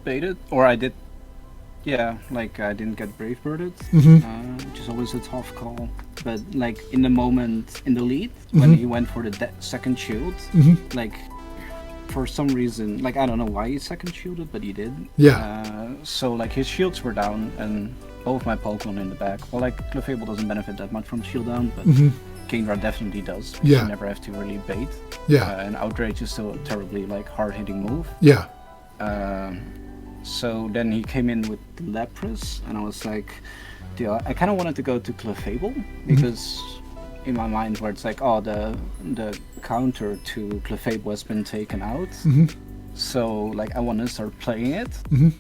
Speaker 2: baited, or I did. Yeah, like I didn't get Brave Birded, which is always a tough call. But like in the moment in the lead, when he went for the second shield, like for some reason, like I don't know why he second shielded, but he did.
Speaker 1: Yeah.
Speaker 2: So like his shields were down, and both my Pokemon in the back. Well, like Clefable doesn't benefit that much from shield down, but Kingdra definitely does.
Speaker 1: Yeah.
Speaker 2: You never have to really bait.
Speaker 1: Yeah.
Speaker 2: And Outrage is still a terribly like hard-hitting move.
Speaker 1: Yeah.
Speaker 2: So then he came in with Lapras, and I was like, I kind of wanted to go to Clefable, because in my mind where it's like, oh, the counter to Clefable has been taken out, so like I want to start playing it, and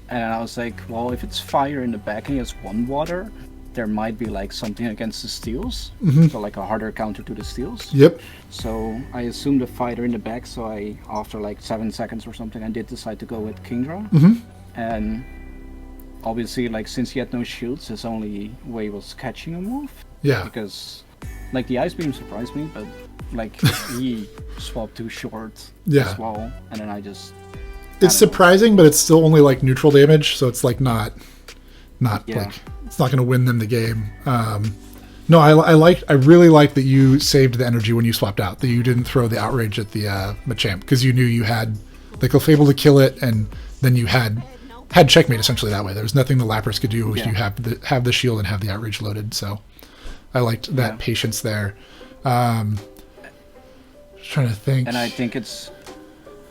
Speaker 2: I was like, well, if it's fire in the back and he has one water, there might be like something against the steals, so like a harder counter to the steals.
Speaker 1: Yep.
Speaker 2: So I assumed a fighter in the back, so after like 7 seconds or something, I did decide to go with Kingdra. And obviously, like since he had no shields, his only way was catching a move.
Speaker 1: Yeah.
Speaker 2: Because like the Ice Beam surprised me, but like he swapped too short as well, and then I just
Speaker 1: it's surprising, but it's still only like neutral damage, so it's like not
Speaker 2: Yeah.
Speaker 1: like it's not going to win them the game. No, I really like that you saved the energy when you swapped out. That you didn't throw the outrage at the Machamp because you knew you had like a able to kill it, and then you had checkmate essentially that way. There was nothing the Lapras could do if you have the shield and have the outrage loaded. So I liked that patience there. Just trying to think.
Speaker 2: And I think it's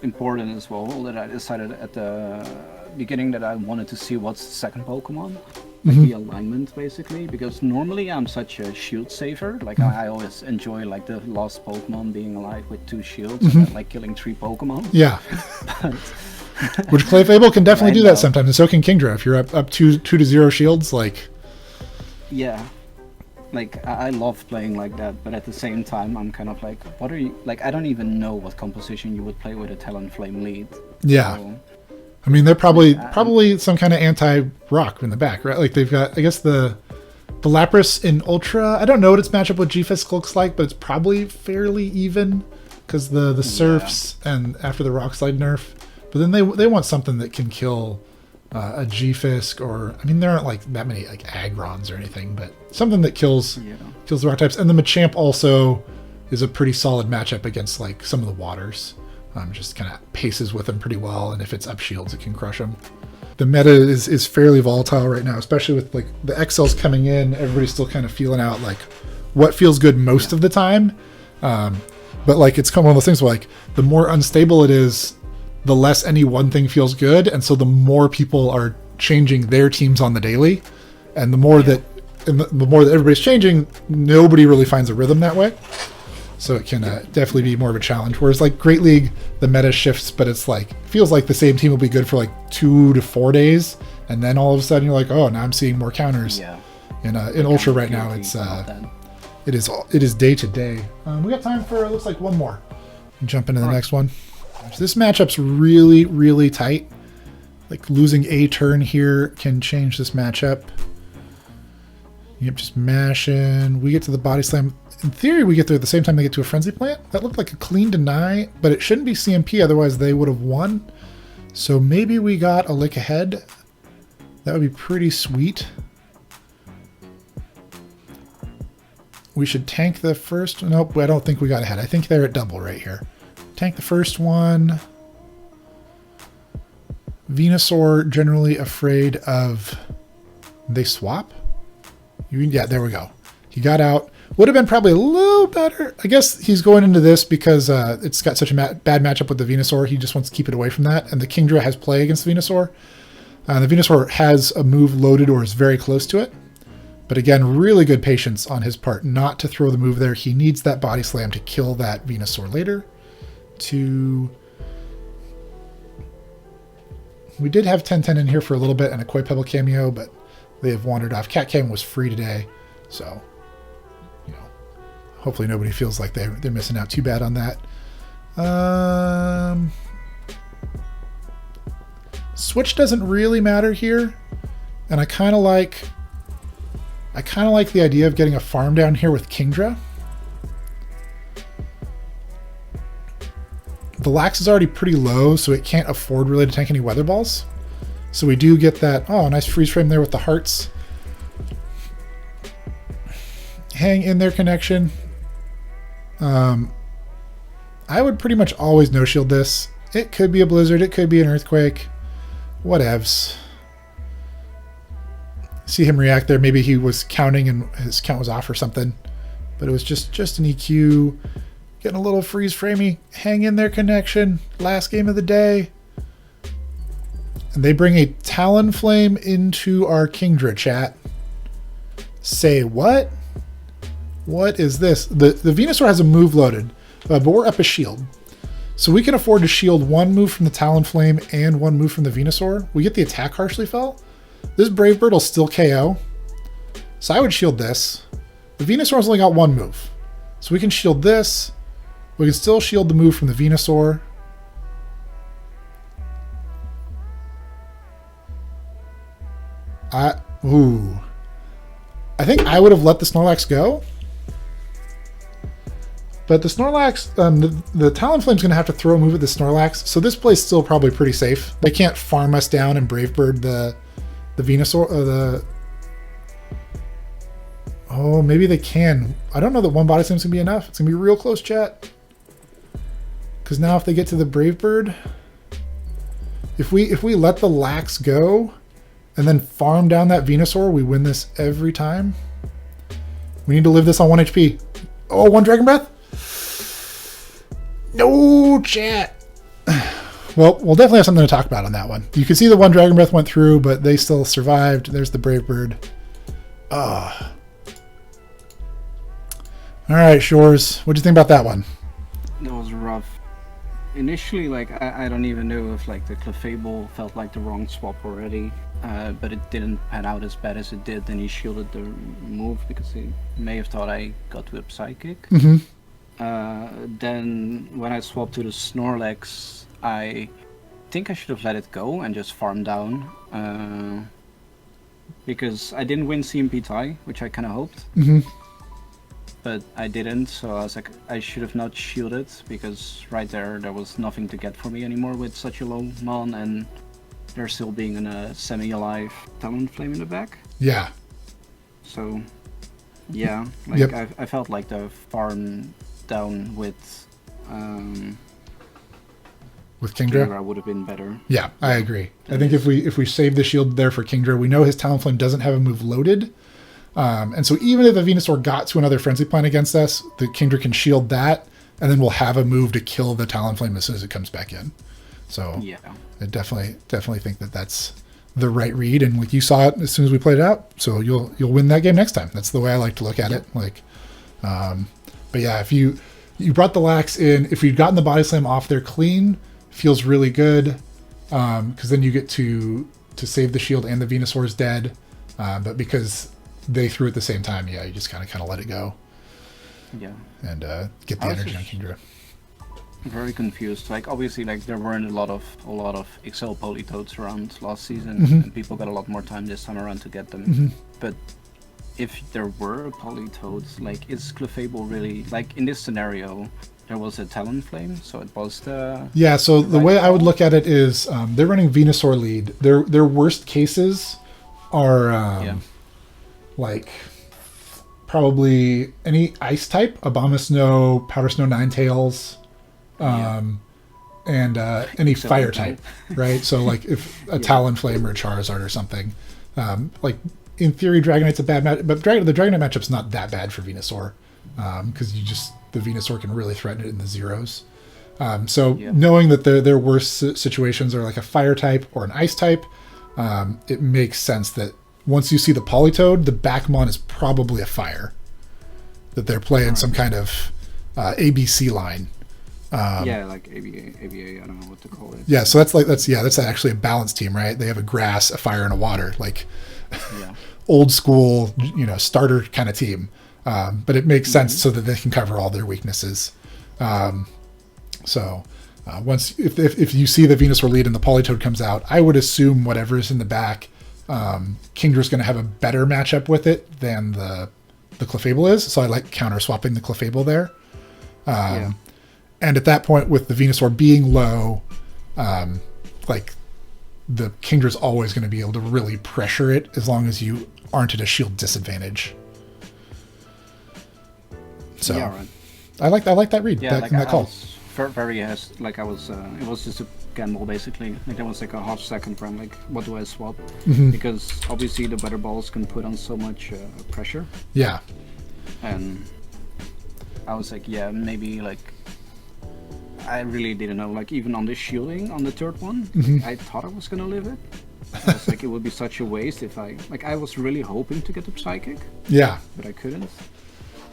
Speaker 2: important as well that I decided at the beginning that I wanted to see what's the second Pokemon, like the alignment basically, because normally I'm such a shield saver. Like I always enjoy like the last Pokemon being alive with 2 shields and then, like killing 3 Pokemon.
Speaker 1: Yeah.
Speaker 2: But
Speaker 1: which Clefable can definitely do that sometimes, and so can Kingdra. If you're up 2-0 shields, like
Speaker 2: yeah. Like I love playing like that, but at the same time I'm kind of like, what are you like? I don't even know what composition you would play with a Talonflame lead.
Speaker 1: Yeah.
Speaker 2: So,
Speaker 1: I mean, they're probably some kind of anti-rock in the back, right? Like they've got, I guess the Lapras in Ultra. I don't know what its matchup with G-Fisk looks like, but it's probably fairly even because the Surfs and after the Rock Slide nerf. But then they want something that can kill a G-Fisk, or I mean there aren't like that many like Agrons or anything, but something that kills the rock types. And the Machamp also is a pretty solid matchup against like some of the waters. Just kind of paces with them pretty well, and if it's up shields, it can crush them. The meta is fairly volatile right now, especially with like the XLs coming in. Everybody's still kind of feeling out like what feels good most of the time. But like it's kind of one of those things where like the more unstable it is, the less any one thing feels good, and so the more people are changing their teams on the daily, and the more that everybody's changing, nobody really finds a rhythm that way. So it can definitely be more of a challenge. Whereas like Great League, the meta shifts, but it's like feels like the same team will be good for like 2 to 4 days, and then all of a sudden you're like, oh, now I'm seeing more counters.
Speaker 2: Yeah.
Speaker 1: In Ultra right now, it is day to day. We got time for looks like one more. Jump into the next one. So this matchup's really, really tight. Like losing a turn here can change this matchup. Yep, just mashing. We get to the body slam. In theory, we get there at the same time they get to a frenzy plant. That looked like a clean deny, but it shouldn't be CMP, otherwise they would have won. So maybe we got a lick ahead. That would be pretty sweet. We should tank the first. Nope, I don't think we got ahead. I think they're at double right here. Tank the first one. Venusaur generally afraid of... They swap? Yeah, there we go. He got out. Would have been probably a little better. I guess he's going into this because it's got such a bad matchup with the Venusaur. He just wants to keep it away from that. And the Kingdra has play against the Venusaur. The Venusaur has a move loaded or is very close to it. But again, really good patience on his part not to throw the move there. He needs that body slam to kill that Venusaur later. We did have 10-10 in here for a little bit and a Koi Pebble cameo, but they have wandered off. Cat Cam was free today, so you know, hopefully nobody feels like they're missing out too bad on that. Switch doesn't really matter here, and I kind of like the idea of getting a farm down here with Kingdra. The Lax is already pretty low, so it can't afford really to tank any Weather Balls. So we do get that, oh, nice freeze frame there with the hearts. Hang in there connection. I would pretty much always no-shield this. It could be a blizzard, it could be an earthquake. Whatevs. See him react there. Maybe he was counting and his count was off or something. But it was just an EQ. Getting a little freeze framey. Hang in there connection. Last game of the day. And they bring a Talonflame into our Kingdra chat. Say what? What is this? The Venusaur has a move loaded, but we're up a shield. So we can afford to shield one move from the Talonflame and one move from the Venusaur. We get the attack harshly fell. This Brave Bird will still KO. So I would shield this. The Venusaur's only got one move. So we can shield this. We can still shield the move from the Venusaur. I think I would have let the Snorlax go. But the Snorlax, the Talonflame's going to have to throw a move at the Snorlax, so this play's still probably pretty safe. They can't farm us down and Brave Bird the Venusaur, Oh, maybe they can. I don't know that one Body Slam's going to be enough. It's going to be real close, chat. Because now if they get to the Brave Bird, if we let the Lax go and then farm down that Venusaur, we win this every time. We need to live this on 1 HP. Oh, 1 Dragon Breath? No, chat. Well, we'll definitely have something to talk about on that one. You can see the 1 Dragon Breath went through, but they still survived. There's the Brave Bird. All right, Sjors. What do you think about that one?
Speaker 2: That was rough. Initially, like, I don't even know if, like, the Clefable felt like the wrong swap already. But it didn't pan out as bad as it did. Then he shielded the move because he may have thought I got to a Psychic.
Speaker 1: Mm-hmm.
Speaker 2: Then when I swapped to the Snorlax, I think I should have let it go and just farmed down. Because I didn't win CMP tie, which I kind of hoped.
Speaker 1: Mm-hmm.
Speaker 2: But I didn't, so I was like, I should have not shielded, because right there was nothing to get for me anymore with such a low mon, and there still being a semi-alive Talonflame in the back.
Speaker 1: Yeah.
Speaker 2: So, yeah, like
Speaker 1: Yep.
Speaker 2: I felt like the farm down with
Speaker 1: Kingdra
Speaker 2: would have been better.
Speaker 1: Yeah, I agree. I think if we save the shield there for Kingdra, we know his Talonflame doesn't have a move loaded. And so even if a Venusaur got to another Frenzy Plant against us, the Kingdra can shield that, and then we'll have a move to kill the Talonflame as soon as it comes back in. So
Speaker 2: yeah,
Speaker 1: I definitely think that that's the right read, and like you saw it as soon as we played it out. So you'll win that game next time. That's the way I like to look at it. Like, but yeah, if you brought the Lax in, if you'd gotten the Body Slam off there clean, feels really good, because then you get to save the shield and the Venusaur's dead. But because they threw at the same time, yeah, you just kind of let it go.
Speaker 2: Yeah.
Speaker 1: And get the energy on Kingdra.
Speaker 2: Very confused. Like, obviously, like, there weren't a lot of XL Politoads around last season, and people got a lot more time this time around to get them. But if there were Politoads, like, is Clefable really, like, in this scenario, there was a Talonflame, so it was the...
Speaker 1: Yeah, so the way I would look at it is they're running Venusaur lead. Their worst cases are like probably any ice type, Abomasnow, Powder Snow Ninetales, and any fire type, right? So like if a Talonflame or a Charizard or something, like in theory Dragonite's a bad match, but the Dragonite matchup's not that bad for Venusaur, because the Venusaur can really threaten it in the zeros. Knowing that their worst situations are like a fire type or an ice type, it makes sense that once you see the Politoad, the backmon is probably a fire. That they're playing some kind of ABC line.
Speaker 2: like ABA, I don't know what to call it.
Speaker 1: Yeah, so that's actually a balanced team, right? They have a grass, a fire, and a water, like old school, starter kind of team. But it makes sense so that they can cover all their weaknesses. Once if you see the Venusaur lead and the Politoad comes out, I would assume whatever's in the back, Kingdra's going to have a better matchup with it than the Clefable is. So I like counter swapping the Clefable there. And at that point, with the Venusaur being low, like the Kingdra's always going to be able to really pressure it as long as you aren't at a shield disadvantage. So I like that read. That call.
Speaker 2: Very like I was. It was just a gamble basically. Like there was like a half second run. Like what do I swap? Because obviously the weather balls can put on so much pressure.
Speaker 1: Yeah.
Speaker 2: And I was like, yeah, maybe like. I really didn't know. Like even on the shielding on the third one, I thought I was gonna live it. I was like, it would be such a waste if I was really hoping to get the Psychic. Yeah. But I couldn't.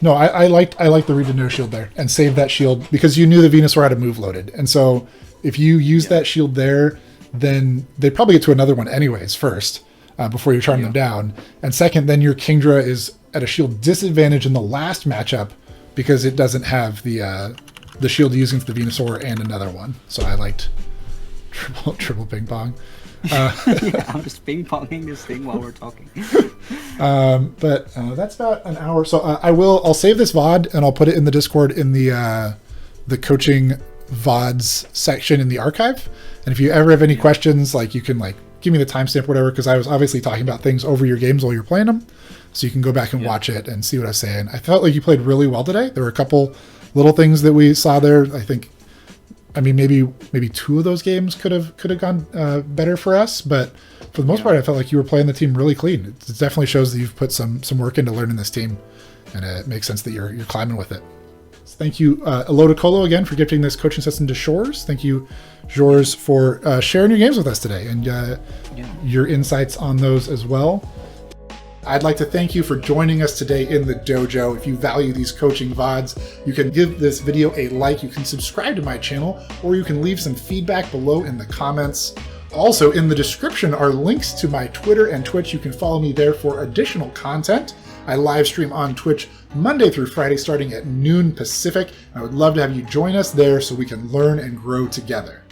Speaker 1: No, I liked the read to no shield there and save that shield because you knew the Venusaur had a move loaded. And so if you use that shield there, then they probably get to another one anyways first, before you turn them down. And second, then your Kingdra is at a shield disadvantage in the last matchup because it doesn't have the shield using for the Venusaur and another one. So I liked triple ping pong.
Speaker 2: Yeah, I'm just ping-ponging this thing while we're talking.
Speaker 1: But that's about an hour. So I'll save this VOD and I'll put it in the Discord in the coaching VODs section in the archive. And if you ever have any questions, like you can like give me the timestamp, whatever, because I was obviously talking about things over your games while you're playing them. So you can go back and watch it and see what I was saying. I felt like you played really well today. There were a couple little things that we saw there. I think, I mean, maybe two of those games could have gone better for us, but for the most part, I felt like you were playing the team really clean. It definitely shows that you've put some work into learning this team, and it makes sense that you're climbing with it. So thank you, Aloda Colo, again for gifting this coaching session to Sjors. Thank you, Sjors, for sharing your games with us today and your insights on those as well. I'd like to thank you for joining us today in the dojo. If you value these coaching VODs, you can give this video a like, you can subscribe to my channel, or you can leave some feedback below in the comments. Also, in the description are links to my Twitter and Twitch. You can follow me there for additional content. I live stream on Twitch Monday through Friday starting at noon Pacific. I would love to have you join us there so we can learn and grow together.